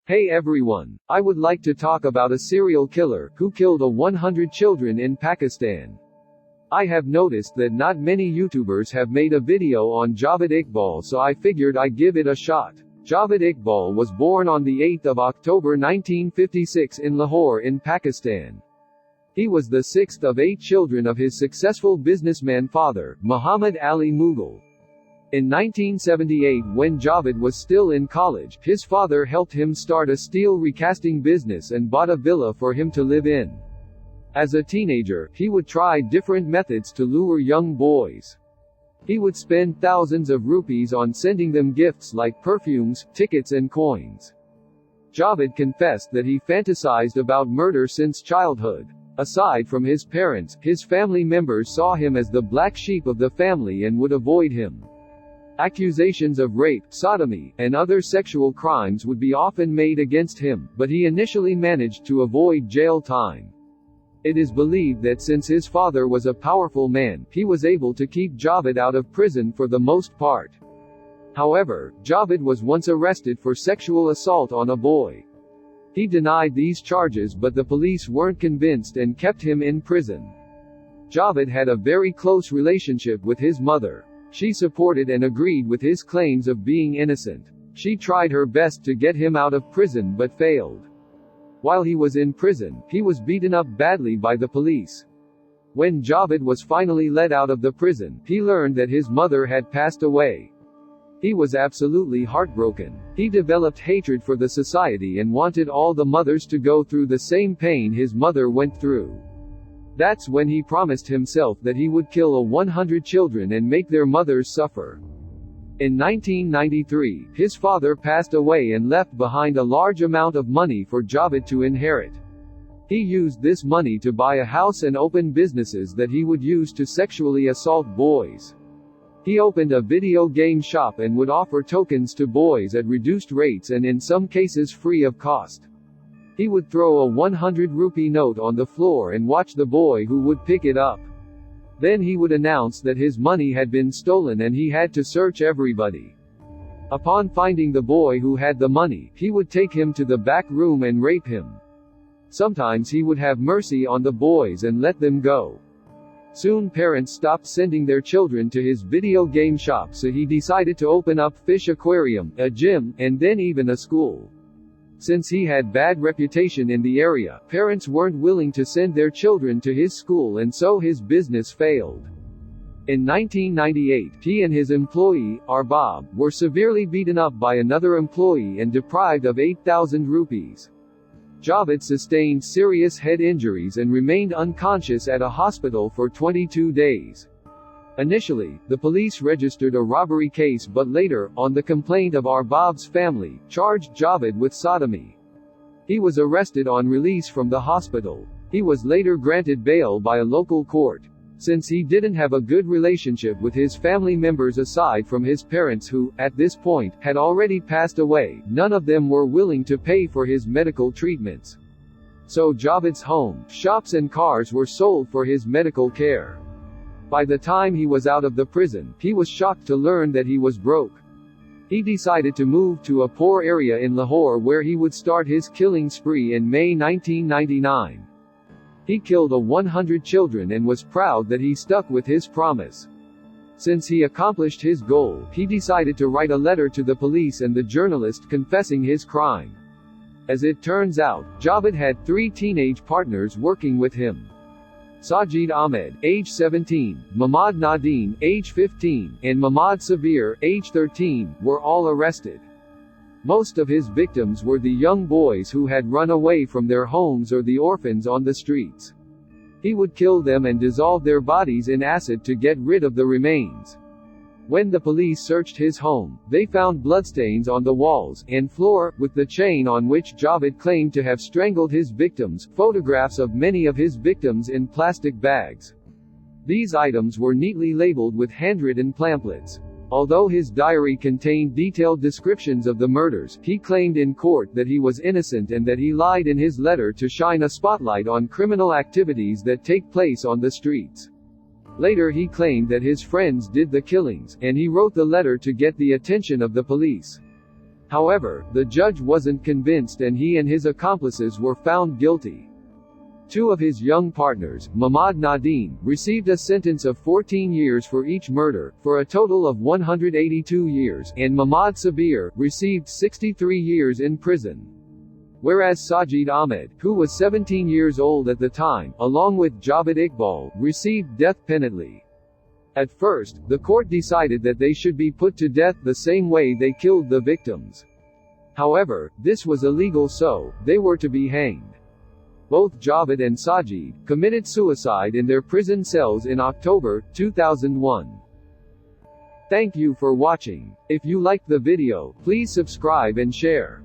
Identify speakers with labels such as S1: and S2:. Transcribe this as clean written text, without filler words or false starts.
S1: Hey everyone, I would like to talk about a serial killer who killed 100 children in Pakistan. I have noticed that not many YouTubers have made a video on Javid Iqbal, so I figured I'd give it a shot. Javid Iqbal was born on the 8th of October 1956 in Lahore in Pakistan. He was the sixth of 8 children of his successful businessman father, Muhammad Ali Mughal. In 1978, when Javid was still in college, his father helped him start a steel recasting business and bought a villa for him to live in. As a teenager, he would try different methods to lure young boys. He would spend thousands of rupees on sending them gifts like perfumes, tickets and coins. Javid confessed that he fantasized about murder since childhood. Aside from his parents, his family members saw him as the black sheep of the family and would avoid him. Accusations of rape, sodomy, and other sexual crimes would be often made against him, but he initially managed to avoid jail time. It is believed that since his father was a powerful man, he was able to keep Javid out of prison for the most part. However, Javid was once arrested for sexual assault on a boy. He denied these charges, but the police weren't convinced and kept him in prison. Javid had a very close relationship with his mother. She supported and agreed with his claims of being innocent. She tried her best to get him out of prison but failed. While he was in prison, he was beaten up badly by the police. When Javid was finally let out of the prison, he learned that his mother had passed away. He was absolutely heartbroken. He developed hatred for the society and wanted all the mothers to go through the same pain his mother went through. That's when he promised himself that he would kill 100 children and make their mothers suffer. In 1993, his father passed away and left behind a large amount of money for Javid to inherit. He used this money to buy a house and open businesses that he would use to sexually assault boys. He opened a video game shop and would offer tokens to boys at reduced rates and in some cases free of cost. He would throw a 100 rupee note on the floor and watch the boy who would pick it up. Then he would announce that his money had been stolen and he had to search everybody. Upon finding the boy who had the money, he would take him to the back room and rape him. Sometimes he would have mercy on the boys and let them go. Soon parents stopped sending their children to his video game shop, so he decided to open up fish aquarium, a gym, and then even a school. Since he had bad reputation in the area, parents weren't willing to send their children to his school and so his business failed. In 1998, he and his employee, Arbab, were severely beaten up by another employee and deprived of 8,000 rupees. Javid sustained serious head injuries and remained unconscious at a hospital for 22 days. Initially, the police registered a robbery case but later, on the complaint of Arbab's family, charged Javid with sodomy. He was arrested on release from the hospital. He was later granted bail by a local court. Since he didn't have a good relationship with his family members aside from his parents who, at this point, had already passed away, none of them were willing to pay for his medical treatments. So Javid's home, shops and cars were sold for his medical care. By the time he was out of the prison, he was shocked to learn that he was broke. He decided to move to a poor area in Lahore where he would start his killing spree in May 1999. He killed 100 children and was proud that he stuck with his promise. Since he accomplished his goal, he decided to write a letter to the police and the journalist confessing his crime. As it turns out, Javid had 3 teenage partners working with him. Sajid Ahmed, age 17, Mamad Nadine, age 15, and Mamad Sabir, age 13, were all arrested. Most of his victims were the young boys who had run away from their homes or the orphans on the streets. He would kill them and dissolve their bodies in acid to get rid of the remains. When the police searched his home, they found bloodstains on the walls and floor, with the chain on which Javid claimed to have strangled his victims, photographs of many of his victims in plastic bags. These items were neatly labeled with handwritten pamphlets. Although his diary contained detailed descriptions of the murders, he claimed in court that he was innocent and that he lied in his letter to shine a spotlight on criminal activities that take place on the streets. Later he claimed that his friends did the killings, and he wrote the letter to get the attention of the police. However, the judge wasn't convinced and he and his accomplices were found guilty. Two of his young partners, Mahmoud Nadeem, received a sentence of 14 years for each murder, for a total of 182 years, and Mahmoud Sabir received 63 years in prison. Whereas Sajid Ahmed, who was 17 years old at the time, along with Javid Iqbal, received death penalty. At first, the court decided that they should be put to death the same way they killed the victims. However, this was illegal, so they were to be hanged. Both Javid and Sajid committed suicide in their prison cells in October 2001. Thank you for watching. If you liked the video, please subscribe and share.